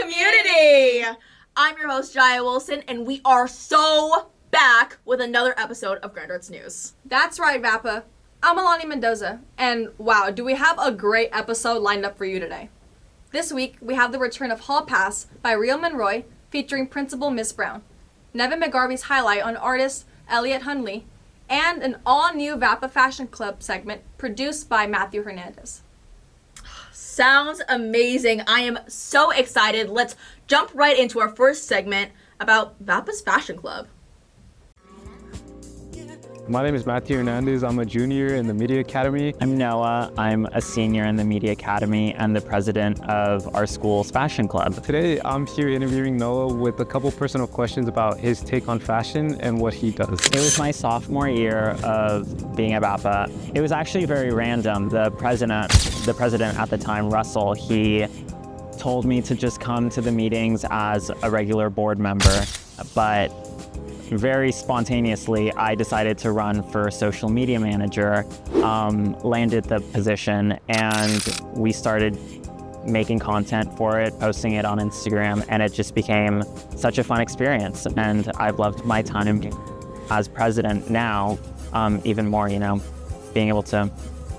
community! I'm your host, Jaya Wilson, and we are so back with another episode of Grand Arts News. That's right, VAPA. I'm Alani Mendoza, and wow, do we have a great episode lined up for you today. This week, we have the return of Hall Pass by Real Mnroy, featuring Principal Miss Brown, Neven McGarvey's highlight on artist ELLIOT HUNDLEY, and an all-new VAPA Fashion Club segment produced by Matthew Hernandez. Sounds amazing. I am so excited. Let's jump right into our first segment about VAPA's Fashion Club. My name is Matthew Hernandez. I'm a junior in the Media Academy. I'm Noah. I'm a senior in the Media Academy and the president of our school's fashion club. Today, I'm here interviewing Noah with a couple personal questions about his take on fashion and what he does. It was my sophomore year of being at VAPA. It was actually very random. The president at the time, Russell, he told me to just come to the meetings as a regular board member, but very spontaneously, I decided to run for social media manager, landed the position, and we started making content for it, posting it on Instagram, and it just became such a fun experience. And I've loved my time as president now, even more, being able to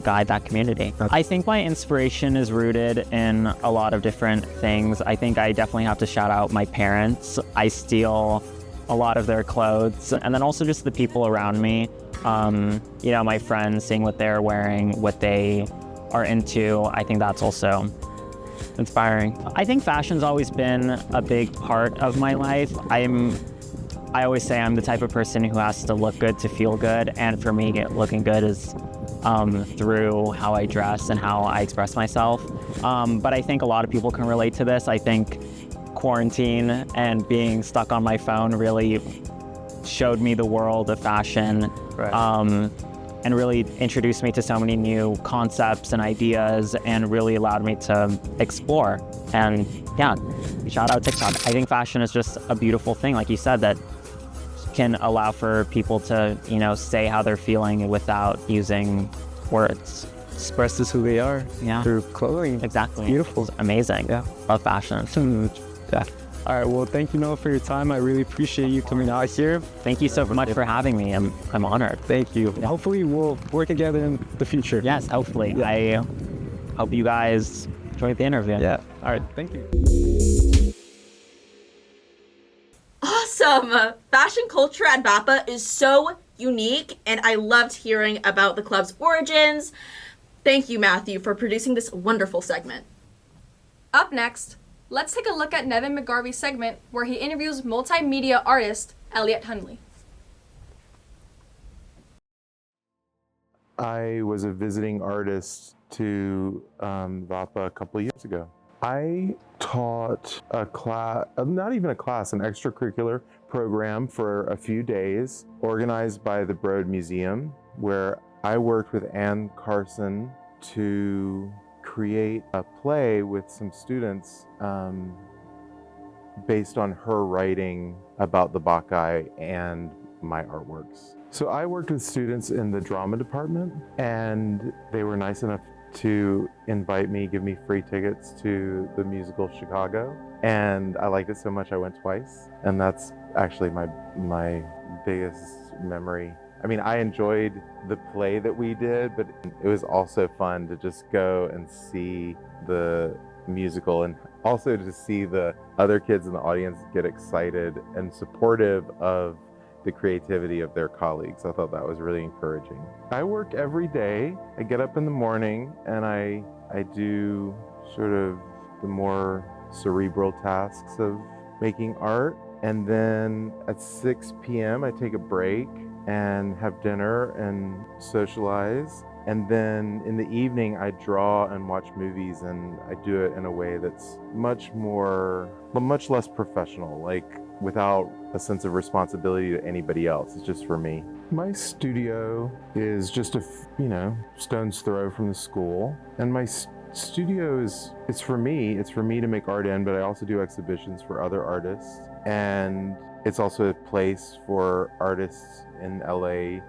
guide that community. I think my inspiration is rooted in a lot of different things. I think I definitely have to shout out my parents. I steal a lot of their clothes, and then also just the people around me. My friends, seeing what they're wearing, what they are into. I think that's also inspiring. I think fashion's always been a big part of my life. I always say I'm the type of person who has to look good to feel good, and for me, looking good is through how I dress and how I express myself. But I think a lot of people can relate to this. I think quarantine and being stuck on my phone really showed me the world of fashion, right. And really introduced me to so many new concepts and ideas and really allowed me to explore. And yeah, shout out TikTok. I think fashion is just a beautiful thing, like you said, that can allow for people to, say how they're feeling without using words. Express this who they are through clothing. Exactly. It's beautiful. It's amazing. Yeah. Love fashion. Yeah. All right. Well, thank you, Noah, for your time. I really appreciate you coming out here. Thank you so much for having me. I'm honored. Thank you. Yeah. Hopefully, we'll work together in the future. Yes, hopefully. Yeah. I hope you guys enjoyed the interview. Yeah. All right. Thank you. Awesome. Fashion culture at VAPA is so unique, and I loved hearing about the club's origins. Thank you, Matthew, for producing this wonderful segment. Up next, let's take a look at Neven McGarvey's segment where he interviews multimedia artist ELLIOT HUNDLEY. I was a visiting artist to VAPA a couple of years ago. I taught a class, not even a class, an extracurricular program for a few days organized by the Broad Museum, where I worked with Ann Carson to create a play with some students based on her writing about the Bacchae and my artworks. So I worked with students in the drama department, and they were nice enough to invite me, give me free tickets to the musical Chicago. And I liked it so much I went twice. And that's actually my biggest memory. I mean, I enjoyed the play that we did, but it was also fun to just go and see the musical and also to see the other kids in the audience get excited and supportive of the creativity of their colleagues. I thought that was really encouraging. I work every day. I get up in the morning and I do sort of the more cerebral tasks of making art. And then at 6 p.m. I take a break and have dinner and socialize. And then in the evening, I draw and watch movies, and I do it in a way that's much less professional, like without a sense of responsibility to anybody else. It's just for me. My studio is just a stone's throw from the school, and my studio it's for me to make art in, but I also do exhibitions for other artists, and it's also a place for artists in LA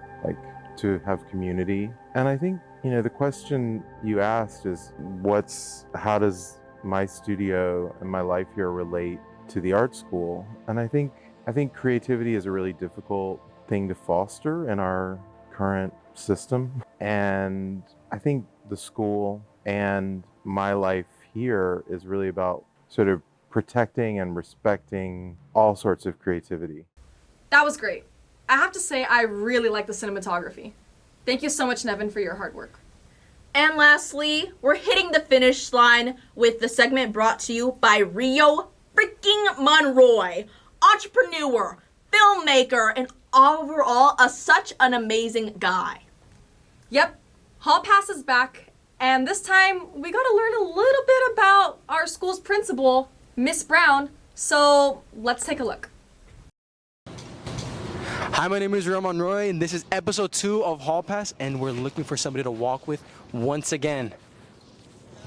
to have community. And I think the question you asked is how does my studio and my life here relate to the art school. And I think creativity is a really difficult thing to foster in our current system. And I think the school and my life here is really about sort of protecting and respecting all sorts of creativity. That was great. I have to say, I really like the cinematography. Thank you so much, Neven, for your hard work. And lastly, we're hitting the finish line with the segment brought to you by Rio freaking Mnroy, entrepreneur, filmmaker, and overall such an amazing guy. Yep, Hall Pass is back, and this time we got to learn a little bit about our school's principal, Miss Brown, so let's take a look. Hi, my name is Rio Mnroy, and this is episode 2 of Hall Pass, and we're looking for somebody to walk with once again.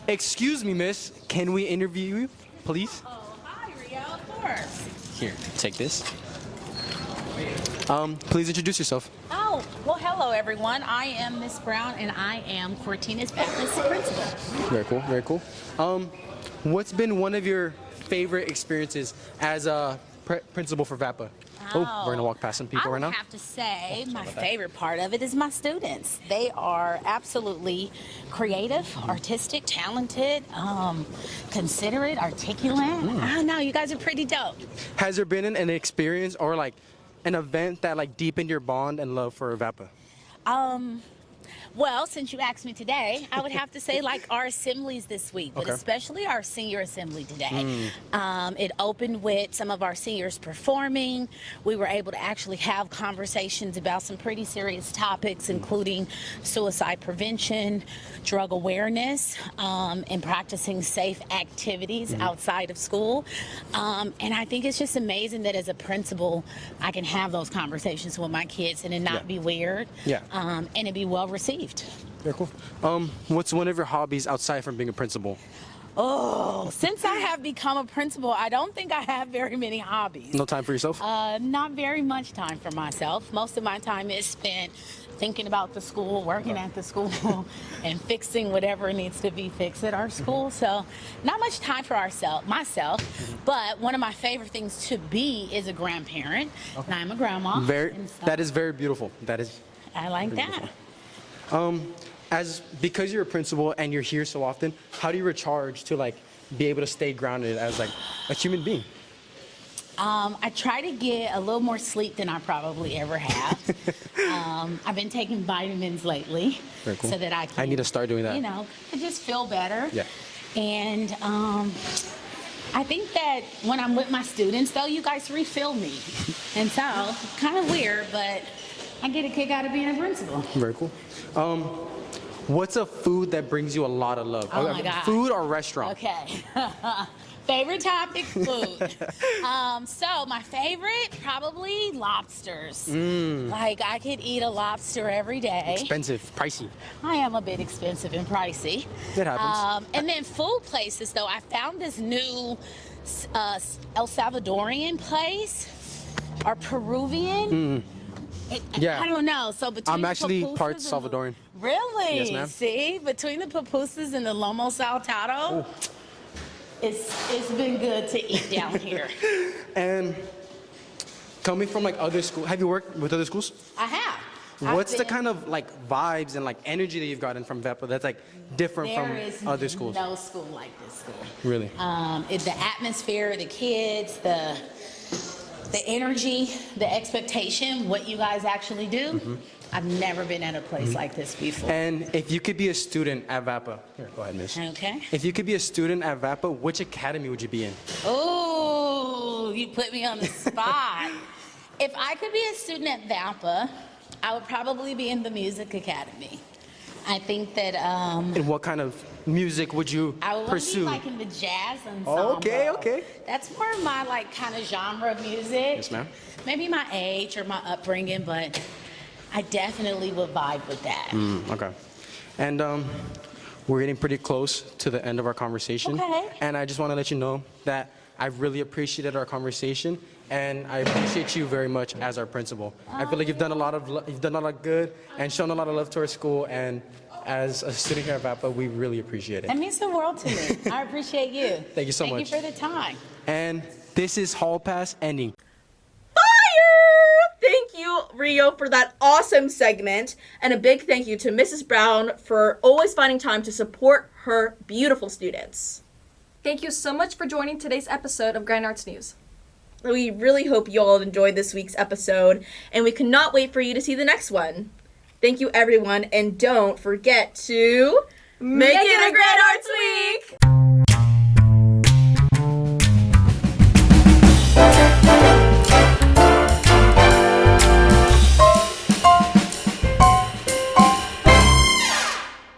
Excuse me, miss, can we interview you, please? Oh, hi, Rio, of course. Here, take this. Please introduce yourself. Oh, well, hello, everyone. I am Miss Brown, and I am Cortina's Baptist principal. Very cool, very cool. What's been one of your favorite experiences as a principal for VAPA? Oh, we're gonna walk past some people right now. I would have to say my favorite part of it is my students. They are absolutely creative, artistic, talented, considerate, articulate. I don't know, you guys are pretty dope. Has there been an experience or like an event that like deepened your bond and love for VAPA? Well, since you asked me today, I would have to say like our assemblies this week, but Okay. especially our senior assembly today. It opened with some of our seniors performing. We were able to actually have conversations about some pretty serious topics, including suicide prevention, drug awareness, and practicing safe activities outside of school. And I think it's just amazing that as a principal, I can have those conversations with my kids and it not be weird, and it be well received. Very cool. What's one of your hobbies outside from being a principal? Oh, since I have become a principal, I don't think I have very many hobbies. No time for yourself? Not very much time for myself. Most of my time is spent thinking about the school, working at the school, and fixing whatever needs to be fixed at our school. So not much time for myself, but one of my favorite things to be is a grandparent. And I'm a grandma. and so That is very beautiful. That is. I like that. Because you're a principal and you're here so often, how do you recharge to like be able to stay grounded as like a human being? I try to get a little more sleep than I probably ever have. I've been taking vitamins lately, Very cool. so that I can. I need to start doing that. You know, I just feel better. Yeah. And I think that when I'm with my students, though, you guys refill me, and so kind of weird, but I get a kick out of being a principal. Very cool. What's a food that brings you a lot of love? Oh my God. Food or restaurant? Okay. Favorite topic, food. So my favorite, probably lobsters. Like I could eat a lobster every day. Expensive, pricey. I am a bit expensive and pricey. It happens. And then food places, though, I found this new El Salvadorian place, or Peruvian. Yeah. I don't know. So between I'm the actually pupusas part and Salvadoran. Really? Yes, ma'am. See, between the pupusas and the lomo saltado, it's been good to eat down here. And coming from like other schools, have you worked with other schools? I have. What's the kind of like vibes and like energy that you've gotten from VEPA that's like different There is from other schools? no school like this school. Really? The atmosphere, the kids, the energy, the expectation, what you guys actually do. I've never been at a place like this before. And if you could be a student at VAPA, here, go ahead, miss. Okay. If you could be a student at VAPA, which academy would you be in? Oh, you put me on the spot. If I could be a student at VAPA, I would probably be in the music academy. I think that And what kind of music would you I would pursue? want to be like in the jazz ensemble. Okay, okay. That's more of my like kind of genre of music. Yes, ma'am. Maybe my age or my upbringing, but I definitely would vibe with that. Okay. And we're getting pretty close to the end of our conversation. Okay. And I just want to let you know that I really appreciated our conversation, and I appreciate you very much as our principal. I feel like you've done a lot of good and shown a lot of love to our school, and as a student here at VAPA, we really appreciate it. That means the world to me. I appreciate you. Thank you so much. Thank you for the time. And this is Hall Pass ending. Fire! Thank you, Rio, for that awesome segment. And a big thank you to Mrs. Brown for always finding time to support her beautiful students. Thank you so much for joining today's episode of Grand Arts News. We really hope you all enjoyed this week's episode, and we cannot wait for you to see the next one. Thank you, everyone, and don't forget to make it a Grand Arts Week!